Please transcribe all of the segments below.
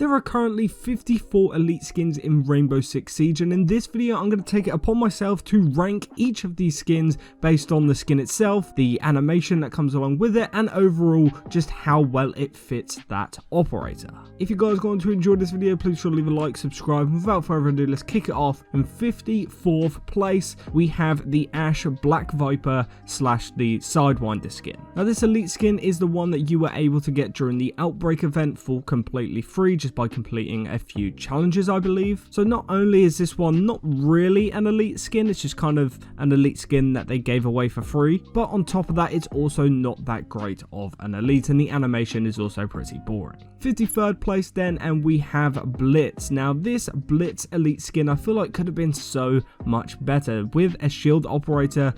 There are currently 54 elite skins in Rainbow Six Siege, and in this video I'm going to take it upon myself to rank each of these skins based on the skin itself, the animation that comes along with it, and overall just how well it fits that operator. If you guys are going to enjoy this video, please sure to leave a like, subscribe, and without further ado, let's kick it off. In 54th place we have the Ash Black Viper / the Sidewinder skin. Now this elite skin is the one that you were able to get during the Outbreak event for completely free, just by completing a few challenges, I believe. So not only is this one not really an elite skin, it's just kind of an elite skin that they gave away for free, but on top of that it's also not that great of an elite, and the animation is also pretty boring. 53rd place then, and we have Blitz. Now this Blitz elite skin I feel like could have been so much better. With a shield operator,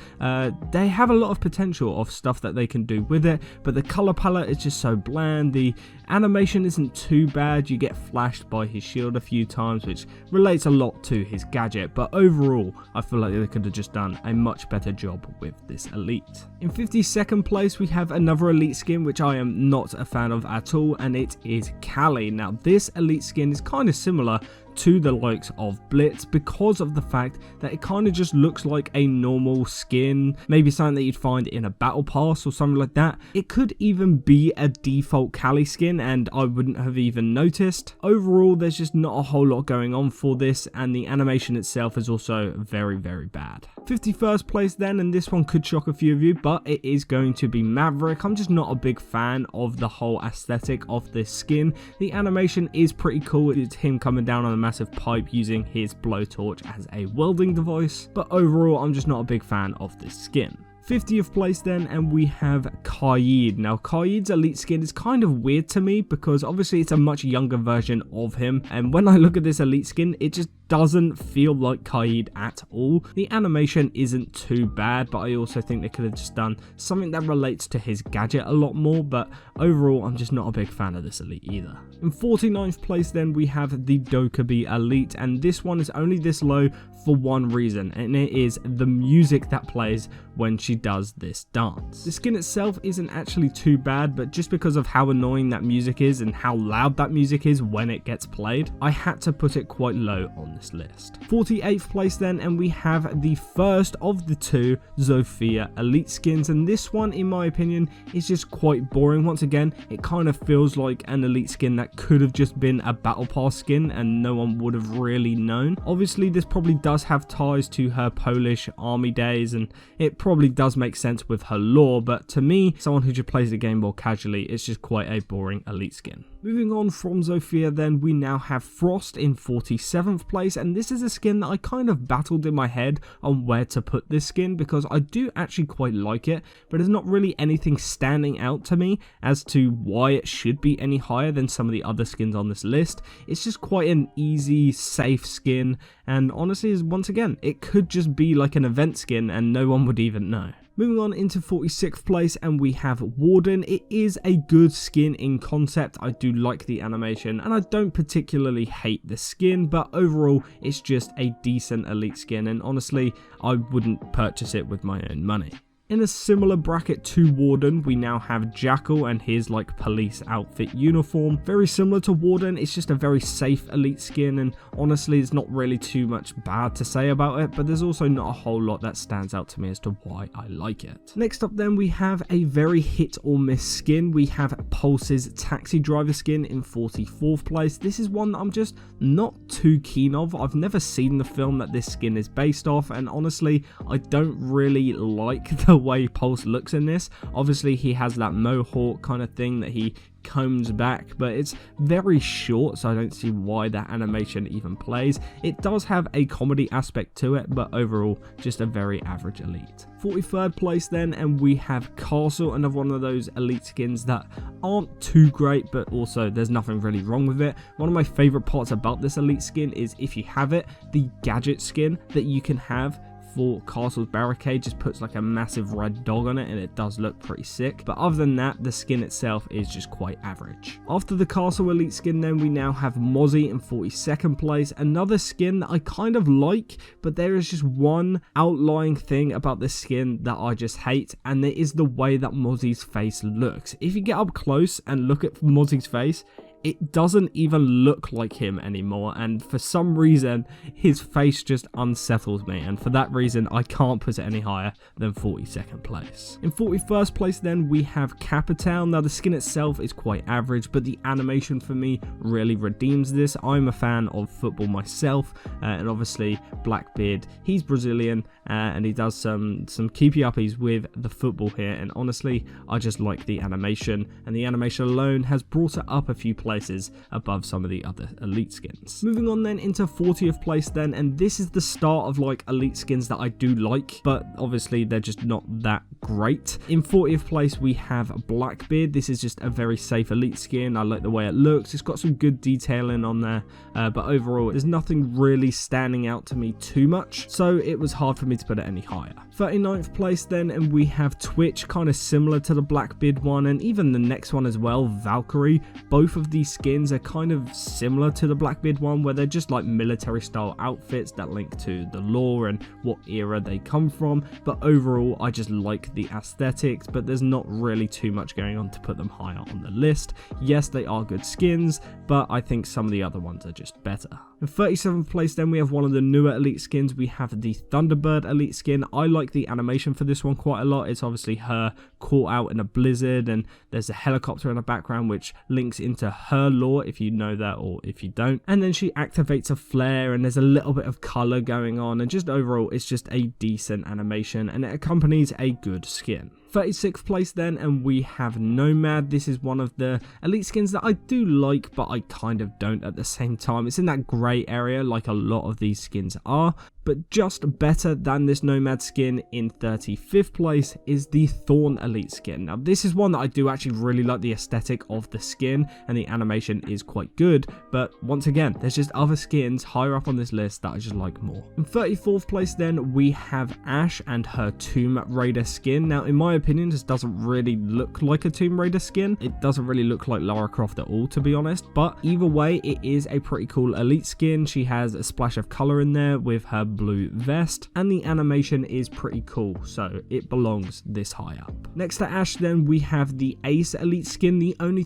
they have a lot of potential of stuff that they can do with it, but the color palette is just so bland. The animation isn't too bad. You get flashed by his shield a few times, which relates a lot to his gadget, but overall I feel like they could have just done a much better job with this elite. In 52nd place we have another elite skin which I am not a fan of at all, and it is Kali. Now this elite skin is kind of similar to the likes of Blitz because of the fact that it kind of just looks like a normal skin, maybe something that you'd find in a battle pass or something like that. It could even be a default Kali skin and I wouldn't have even noticed. Overall there's just not a whole lot going on for this, and the animation itself is also very bad. 51st place then, and this one could shock a few of you, but it is going to be Maverick. I'm just not a big fan of the whole aesthetic of this skin. The animation is pretty cool. It's him coming down on a massive pipe using his blowtorch as a welding device, but overall I'm just not a big fan of this skin. 50th place then, and we have Kaid. Now Kaid's elite skin is kind of weird to me because obviously it's a much younger version of him, and when I look at this elite skin it just doesn't feel like Kaid at all. The animation isn't too bad, but I also think they could have just done something that relates to his gadget a lot more, but overall I'm just not a big fan of this elite either. In 49th place then we have the Dokkaebi elite, and this one is only this low for one reason, and it is the music that plays when she does this dance. The skin itself isn't actually too bad, but just because of how annoying that music is and how loud that music is when it gets played, I had to put it quite low on this list. 48th place then, and we have the first of the two Zofia elite skins, and this one in my opinion is just quite boring. Once again, it kind of feels like an elite skin that could have just been a battle pass skin and no one would have really known. Obviously this probably does have ties to her Polish army days, and it probably does make sense with her lore, but to me, someone who just plays the game more casually, it's just quite a boring elite skin. Moving on from Zofia then, we now have Frost in 47th place, and this is a skin that I kind of battled in my head on where to put this skin because I do actually quite like it, but there's not really anything standing out to me as to why it should be any higher than some of the other skins on this list. It's just quite an easy, safe skin, and honestly, once again, it could just be like an event skin and no one would even know. Moving on into 46th place, and we have Warden. It is a good skin in concept. I do like the animation and I don't particularly hate the skin, but overall it's just a decent elite skin, and honestly I wouldn't purchase it with my own money. In a similar bracket to Warden, we now have Jackal and his like police outfit uniform. Very similar to Warden, it's just a very safe elite skin, and honestly there's not really too much bad to say about it, but there's also not a whole lot that stands out to me as to why I like it. Next up then, we have a very hit or miss skin. We have Pulse's taxi driver skin in 44th place. This is one that I'm just not too keen of. I've never seen the film that this skin is based off, and honestly I don't really like the way Pulse looks in this. Obviously he has that mohawk kind of thing that he combs back, but it's very short, so I don't see why that animation even plays. It does have a comedy aspect to it, but overall just a very average elite. 43rd place then, and we have Castle, another one of those elite skins that aren't too great, but also there's nothing really wrong with it. One of my favorite parts about this elite skin is if you have it, the gadget skin that you can have for Castle's barricade just puts like a massive red dog on it, and it does look pretty sick, but other than that the skin itself is just quite average. After the Castle elite skin then, we now have Mozzie in 42nd place, another skin that I kind of like, but there is just one outlying thing about this skin that I just hate, and it is the way that Mozzie's face looks. If you get up close and look at Mozzie's face, it doesn't even look like him anymore, and for some reason his face just unsettles me, and for that reason I can't put it any higher than 42nd place. In 41st place then we have Capital. Now the skin itself is quite average, but the animation for me really redeems this. I'm a fan of football myself, and obviously Blackbeard, he's Brazilian, and he does some keepy uppies with the football here, and honestly I just like the animation, and the animation alone has brought it up a few places above some of the other elite skins. Moving on then into 40th place then, and this is the start of like elite skins that I do like, but obviously they're just not that great. In 40th place we have Blackbeard. This is just a very safe elite skin. I like the way it looks. It's got some good detailing on there, but overall there's nothing really standing out to me too much, so it was hard for me to put it any higher. 39th place then, and we have Twitch, kind of similar to the Blackbeard one, and even the next one as well, Valkyrie. Both of these skins are kind of similar to the Blackbeard one, where they're just like military style outfits that link to the lore and what era they come from, but overall I just like the aesthetics, but there's not really too much going on to put them higher on the list. Yes, they are good skins, but I think some of the other ones are just better. In 37th place then we have one of the newer elite skins. We have the Thunderbird elite skin. I like the animation for this one quite a lot. It's obviously her caught out in a blizzard, and there's a helicopter in the background which links into her lore, if you know that or if you don't. And then she activates a flare, and there's a little bit of color going on, and just overall it's just a decent animation, and it accompanies a good skin. 36th place then, and we have Nomad. This is one of the elite skins that I do like, but I kind of don't at the same time. It's in that grey area like a lot of these skins are, but just better than this Nomad skin. In 35th place is the Thorn elite skin. Now this is one that I do actually really like the aesthetic of the skin, and the animation is quite good, but once again there's just other skins higher up on this list that I just like more. In 34th place then we have Ash and her Tomb Raider skin. Now in my opinion this doesn't really look like a Tomb Raider skin. It doesn't really look like Lara Croft at all, to be honest, but either way it is a pretty cool elite skin. She has a splash of color in there with her blue vest, and the animation is pretty cool, so it belongs this high up. Next to Ash then we have the Ace elite skin. The only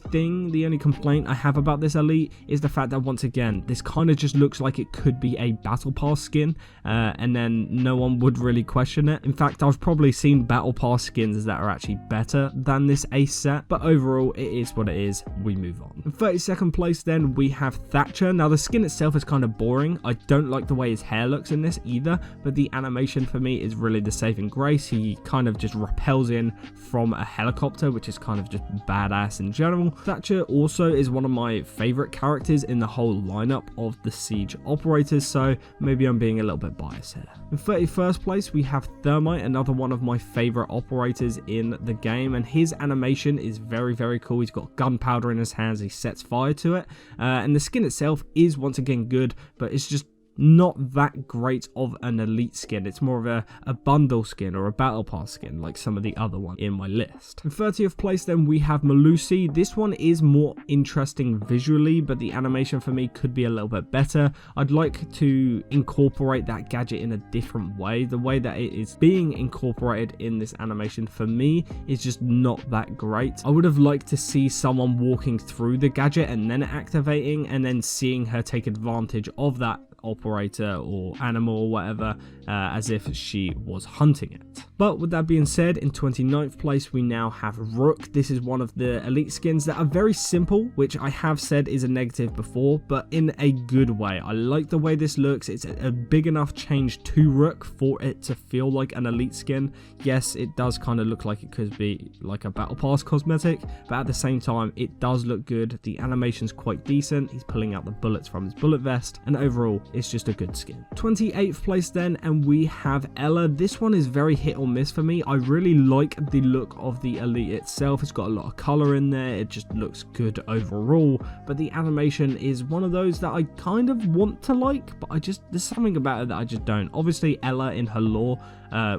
complaint I have about this elite is the fact that once again this kind of just looks like it could be a battle pass skin, and then no one would really question it. In fact, I've probably seen battle pass skins that are actually better than this Ace set, but overall it is what it is. We move on. In 32nd place then we have Thatcher. Now the skin itself is kind of boring. I don't like the way his hair looks in this either, but the animation for me is really the saving grace. He kind of just rappels in from a helicopter, which is kind of just badass in general. Thatcher also is one of my favorite characters in the whole lineup of the Siege operators, so maybe I'm being a little bit biased here. In 31st place we have Thermite, another one of my favorite operators in the game, and his animation is very, very cool. He's got gunpowder in his hands, he sets fire to it, and the skin itself is once again good, but it's just not that great of an elite skin. It's more of a bundle skin or a battle pass skin like some of the other ones in my list. In 30th place then we have Melusi. This one is more interesting visually, but the animation for me could be a little bit better. I'd like to incorporate that gadget in a different way. The way that it is being incorporated in this animation for me is just not that great. I would have liked to see someone walking through the gadget and then activating, and then seeing her take advantage of that operator or animal or whatever, as if she was hunting it. But with that being said, in 29th place we now have Rook. This is one of the elite skins that are very simple, which I have said is a negative before, but in a good way. I like the way this looks. It's a big enough change to Rook for it to feel like an elite skin. Yes, it does kind of look like it could be like a battle pass cosmetic, but at the same time it does look good. The animation's quite decent. He's pulling out the bullets from his bullet vest, and overall it's just a good skin. 28th place then, and we have Ella. This one is very hit or miss for me. I really like the look of the elite itself. It's got a lot of color in there. It just looks good overall, but the animation is one of those that I kind of want to like, but there's something about it that I just don't. Obviously Ella in her lore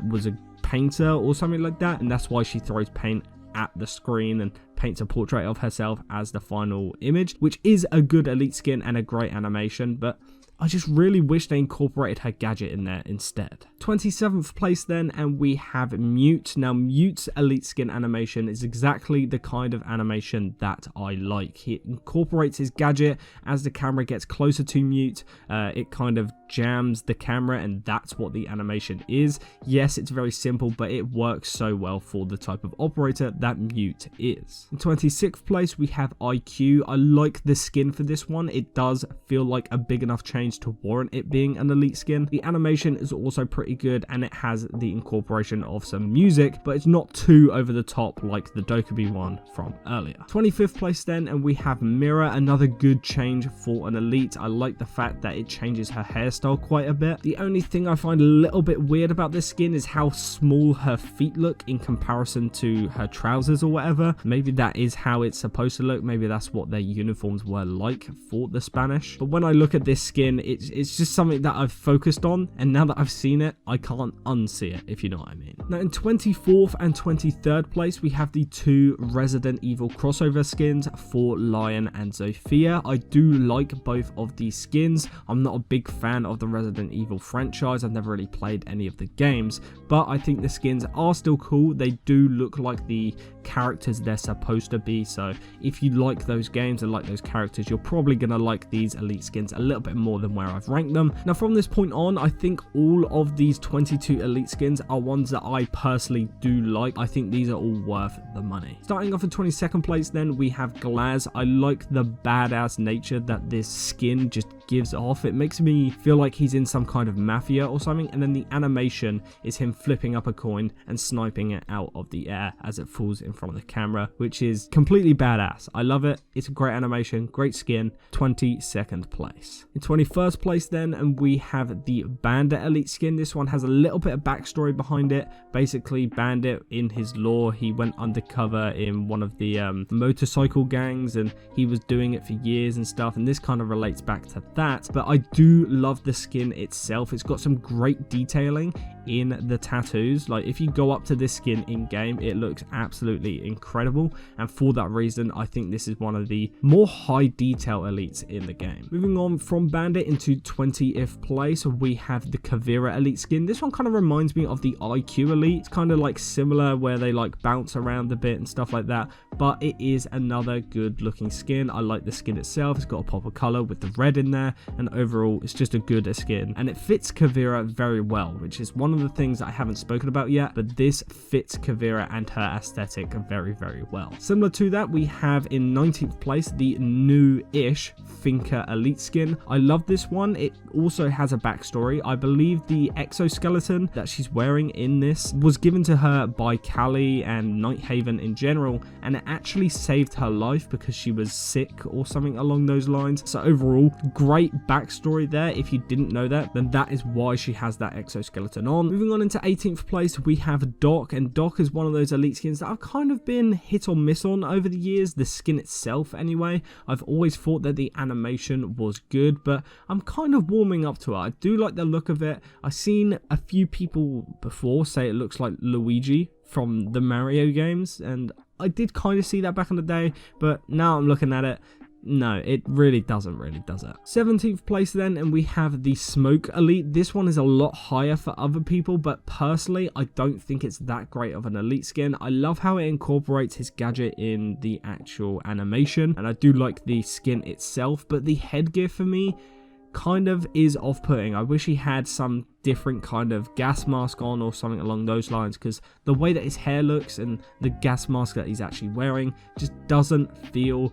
was a painter or something like that, and that's why she throws paint at the screen and paints a portrait of herself as the final image, which is a good elite skin and a great animation, but I just really wish they incorporated her gadget in there instead. 27th place then, and we have Mute. Now Mute's elite skin animation is exactly the kind of animation that I like. He incorporates his gadget as the camera gets closer to Mute. It kind of jams the camera, and that's what the animation is. Yes, it's very simple, but it works so well for the type of operator that Mute is. In 26th place, we have IQ. I like the skin for this one. It does feel like a big enough change to warrant it being an elite skin. The animation is also pretty good, and it has the incorporation of some music, but it's not too over the top like the Dokkaebi one from earlier. 25th place then, and we have Mirror, another good change for an elite. I like the fact that it changes her hairstyle quite a bit. The only thing I find a little bit weird about this skin is how small her feet look in comparison to her trousers or whatever. Maybe that is how it's supposed to look. Maybe that's what their uniforms were like for the Spanish. But when I look at this skin, it's just something that I've focused on, and now that I've seen it, I can't unsee it, if you know what I mean. Now in 24th and 23rd place, we have the two Resident Evil crossover skins for Lion and Zofia. I do like both of these skins. I'm not a big fan of the Resident Evil franchise. I've never really played any of the games, but I think the skins are still cool. They do look like the characters they're supposed to be, so if you like those games and like those characters, you're probably gonna like these elite skins a little bit more than where I've ranked them. Now from this point on, I think all of these 22 elite skins are ones that I personally do like. I think these are all worth the money. Starting off in 22nd place then, we have Glaz. I like the badass nature that this skin just gives off. It makes me feel like he's in some kind of mafia or something, and then the animation is him flipping up a coin and sniping it out of the air as it falls in front of the camera, which is completely badass. I love it. It's a great animation, great skin. 22nd place. In 21st place then, and we have the Bandit elite skin. This one has a little bit of backstory behind it. Basically, Bandit, in his lore, he went undercover in one of the motorcycle gangs, and he was doing it for years and stuff, and this kind of relates back to that. But I do love the skin itself. It's got some great detailing in the tattoos. Like, if you go up to this skin in game, it looks absolutely incredible, and for that reason I think this is one of the more high detail elites in the game. Moving on from Bandit into 20th place, we have the Kavira elite skin. This one kind of reminds me of the IQ elite. It's kind of like similar, where they like bounce around a bit and stuff like that, but it is another good looking skin. I like the skin itself. It's got a pop of color with the red in there, and overall it's just a good skin, and it fits Kavira very well, which is one of the things that I haven't spoken about yet, but this fits Kavira and her aesthetic very, very well. Similar to that, we have in 19th place the new-ish Finka elite skin. I love this one. It also has a backstory. I believe the exoskeleton that she's wearing in this was given to her by Callie and Nighthaven in general, and it actually saved her life because she was sick or something along those lines. So overall, great backstory there. If you didn't know that, then that is why she has that exoskeleton on. Moving on into 18th place, we have Doc, and Doc is one of those elite skins that I've kind of been hit or miss on over the years. The skin itself anyway, I've always thought that the animation was good, but I'm kind of warming up to it. I do like the look of it. I've seen a few people before say it looks like Luigi from the Mario games, and I did kind of see that back in the day, but now I'm looking at it, no, it really doesn't, does it? 17th place then, and we have the Smoke elite. This one is a lot higher for other people, but personally I don't think it's that great of an elite skin. I love how it incorporates his gadget in the actual animation, and I do like the skin itself, but the headgear for me kind of is off-putting. I wish he had some different kind of gas mask on or something along those lines, because the way that his hair looks and the gas mask that he's actually wearing just doesn't feel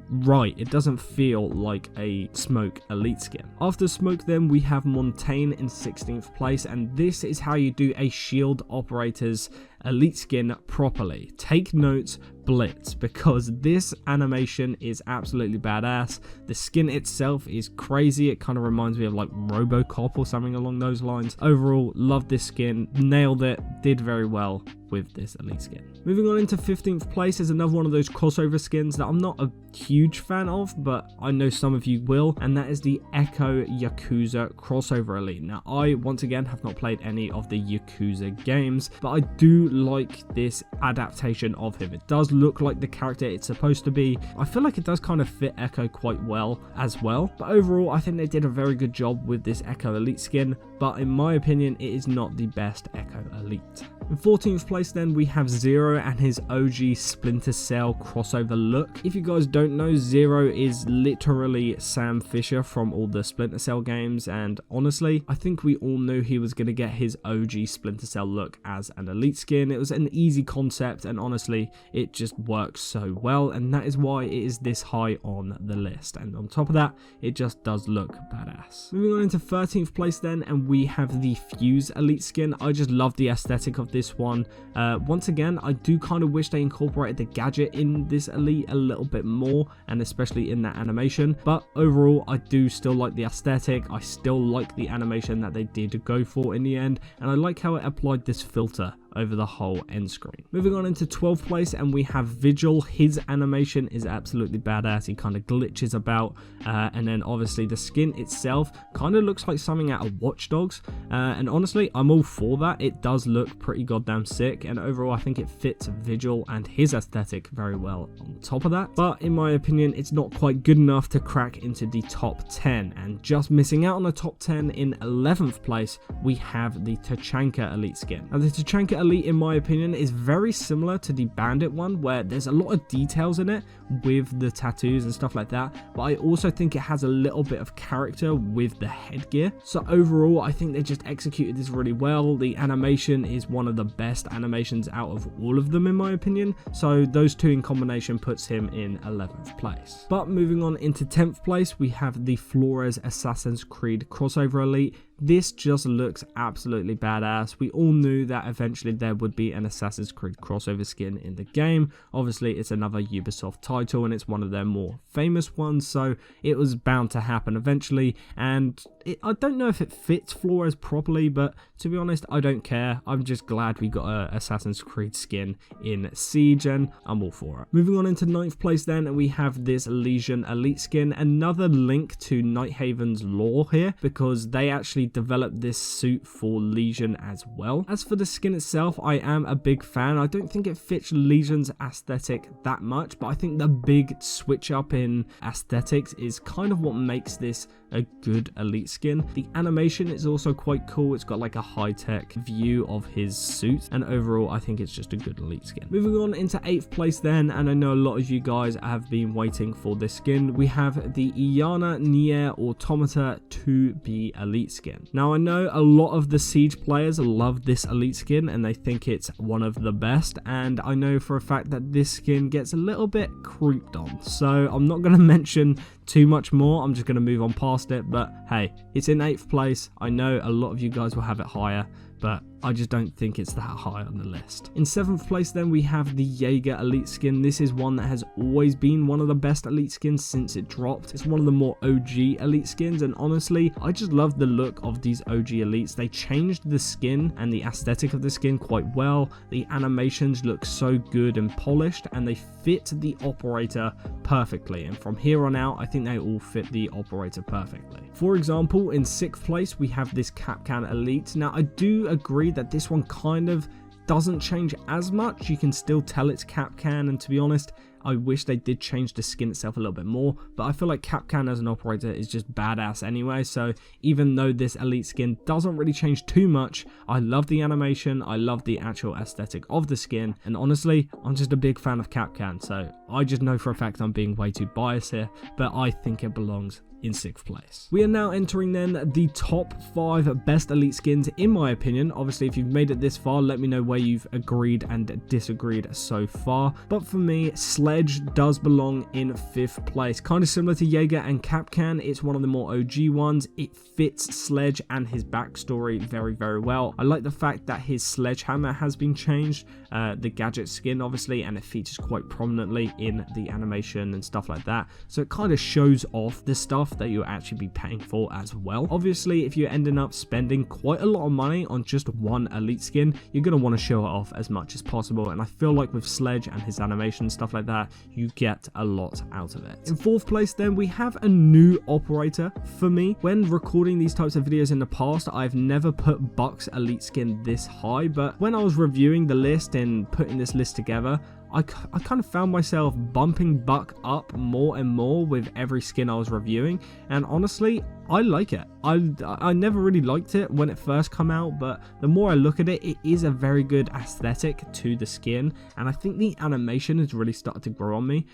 right. It doesn't feel like a Smoke elite skin. After Smoke then, we have Montaigne in 16th place, and this is how you do a shield operator's elite skin properly. Take notes, Blitz, because this animation is absolutely badass. The skin itself is crazy. It kind of reminds me of like RoboCop or something along those lines. Overall, love this skin, nailed it, did very well with this elite skin. Moving on into 15th place is another one of those crossover skins that I'm not a huge fan of, but I know some of you will, and that is the Echo Yakuza crossover elite. Now, I once again have not played any of the Yakuza games, but I do like this adaptation of him. It does look like the character it's supposed to be. I feel like it does kind of fit Echo quite well as well. But overall, I think they did a very good job with this Echo Elite skin. But in my opinion, it is not the best Echo Elite. In 14th place then we have Zero and his OG Splinter Cell crossover look. If you guys don't know, Zero is literally Sam Fisher from all the Splinter Cell games, and honestly I think we all knew he was going to get his OG Splinter Cell look as an Elite skin. It was an easy concept and honestly it just works so well, and that is why it is this high on the list. And on top of that, it just does look badass. Moving on into 13th place then, and we have the Fuse Elite skin. I just love the aesthetic of this one. Once again, I do kind of wish they incorporated the gadget in this Elite a little bit more, and especially in that animation, but overall I do still like the aesthetic. I still like the animation that they did go for in the end, and I like how it applied this filter over the whole end screen. Moving on into 12th place, and we have Vigil. His animation is absolutely badass. He kind of glitches about, and then obviously the skin itself kind of looks like something out of Watch Dogs, and honestly I'm all for that. It does look pretty goddamn sick, and overall I think it fits Vigil and his aesthetic very well on top of that. But in my opinion, it's not quite good enough to crack into the top 10, and just missing out on the top 10 in 11th place we have the Tachanka Elite skin. Now the Tachanka Elite, in my opinion, is very similar to the Bandit one, where there's a lot of details in it with the tattoos and stuff like that, but I also think it has a little bit of character with the headgear. So overall I think they just executed this really well. The animation is one of the best animations out of all of them in my opinion, so those two in combination puts him in 11th place. But moving on into 10th place, we have the Flores Assassin's Creed crossover Elite. This just looks absolutely badass. We all knew that eventually there would be an Assassin's Creed crossover skin in the game. Obviously it's another Ubisoft title and it's one of their more famous ones, so it was bound to happen eventually. And I don't know if it fits Flores properly, but to be honest I don't care. I'm just glad we got an Assassin's Creed skin in Siege, and I'm all for it. Moving on into 9th place then, and we have this Legion Elite skin. Another link to Nighthaven's lore here, because they actually developed this suit for Legion as well. As for the skin itself, I am a big fan. I don't think it fits Legion's aesthetic that much, but I think the big switch up in aesthetics is kind of what makes this a good Elite skin. The animation is also quite cool. It's got like a high-tech view of his suit, and overall I think it's just a good Elite skin. Moving on into 8th place then, and I know a lot of you guys have been waiting for this skin, we have the Iana Nier Automata 2B Elite skin. Now I know a lot of the Siege players love this Elite skin and they think it's one of the best, and I know for a fact that this skin gets a little bit creeped on, so I'm not going to mention too much more. I'm just going to move on past it, but hey, it's in 8th place. I know a lot of you guys will have it higher, but I just don't think it's that high on the list. In 7th place then, we have the Jaeger Elite skin. This is one that has always been one of the best Elite skins since it dropped. It's one of the more OG Elite skins, and honestly I just love the look of these OG Elites. They changed the skin and the aesthetic of the skin quite well. The animations look so good and polished, and they fit the operator perfectly, and from here on out I think they all fit the operator perfectly. For example, in 6th place we have this Kapkan Elite. Now I do agree that this one kind of doesn't change as much. You can still tell it's Kapkan, and to be honest I wish they did change the skin itself a little bit more, but I feel like Kapkan as an operator is just badass anyway, so even though this Elite skin doesn't really change too much, I love the animation, I love the actual aesthetic of the skin, and honestly I'm just a big fan of Kapkan, so I just know for a fact I'm being way too biased here, but I think it belongs in 6th place. We are now entering then the top 5 best Elite skins in my opinion. Obviously if you've made it this far, let me know where you've agreed and disagreed so far, but for me Sledge does belong in 5th place. Kind of similar to Jaeger and Kapkan, it's one of the more OG ones. It fits Sledge and his backstory very, very well. I like the fact that his sledgehammer has been changed, the gadget skin obviously, and it features quite prominently in the animation and stuff like that, so it kind of shows off the stuff stuff that you'll actually be paying for as well. Obviously, if you're ending up spending quite a lot of money on just one elite skin, you're going to want to show it off as much as possible, and I feel like with Sledge and his animation, stuff like that, you get a lot out of it. In fourth place then, we have a new operator. For me, when recording these types of videos in the past, I've never put Buck's elite skin this high, but when I was reviewing the list and putting this list together, I kind of found myself bumping Buck up more and more with every skin I was reviewing, and honestly, I like it. I never really liked it when it first came out, but the more I look at it, it is a very good aesthetic to the skin, and I think the animation has really started to grow on me,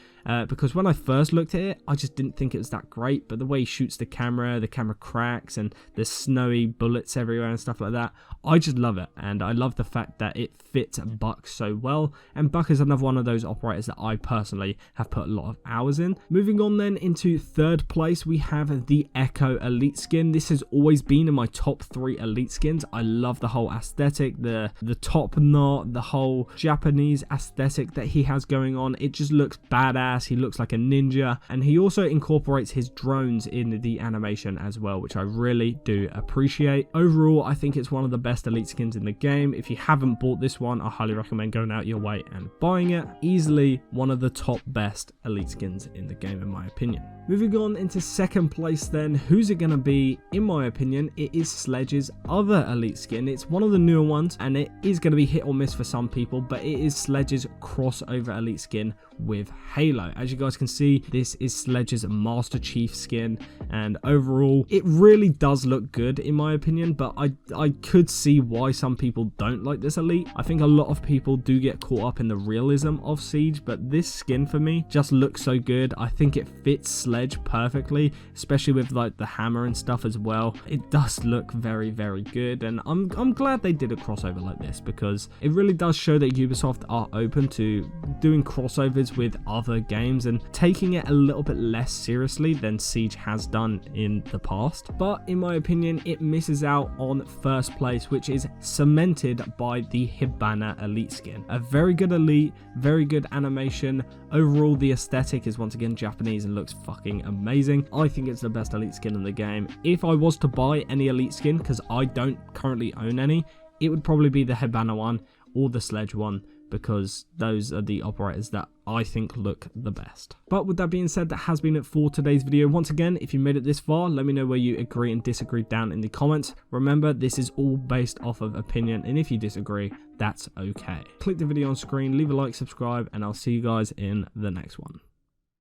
because when I first looked at it, I just didn't think it was that great, but the way he shoots the camera cracks, and the snowy bullets everywhere and stuff like that, I just love it, and I love the fact that it fits Buck so well, and Buck is another one of those operators that I personally have put a lot of hours in. Moving on then into third place, we have the Echo elite skin. This has always been in my top 3 elite skins. I love the whole aesthetic, the top knot, the whole Japanese aesthetic that he has going on. It just looks badass. He looks like a ninja, and he also incorporates his drones in the animation as well, which I really do appreciate. Overall, I think it's one of the best elite skins in the game. If you haven't bought this one, I highly recommend going out your way and buying it. Easily one of the top best elite skins in the game, in my opinion. Moving on into second place then, who's it going to be? In my opinion, it is Sledge's other elite skin. It's one of the newer ones, and it is going to be hit or miss for some people, but it is Sledge's crossover elite skin with Halo. As you guys can see, this is Sledge's Master Chief skin, and overall, it really does look good in my opinion, but I could see why some people don't like this elite. I think a lot of people do get caught up in the realism of Siege, but this skin for me just looks so good. I think it fits Sledge perfectly, especially with like the hammer and stuff as well. It does look very, very good, and I'm glad they did a crossover like this, because it really does show that Ubisoft are open to doing crossovers with other games and taking it a little bit less seriously than Siege has done in the past. But in my opinion, it misses out on first place, which is cemented by the Hibana elite skin. A very good elite, very good animation. Overall, the aesthetic is once again Japanese and looks fucking amazing. I think it's the best elite skin in the game. If I was to buy any elite skin, because I don't currently own any, it would probably be the Hibana one or the Sledge one, because those are the operators that I think look the best. But with that being said, that has been it for today's video. Once again, if you made it this far, let me know where you agree and disagree down in the comments. Remember, this is all based off of opinion, and if you disagree, that's okay. Click the video on screen, leave a like, subscribe, and I'll see you guys in the next one.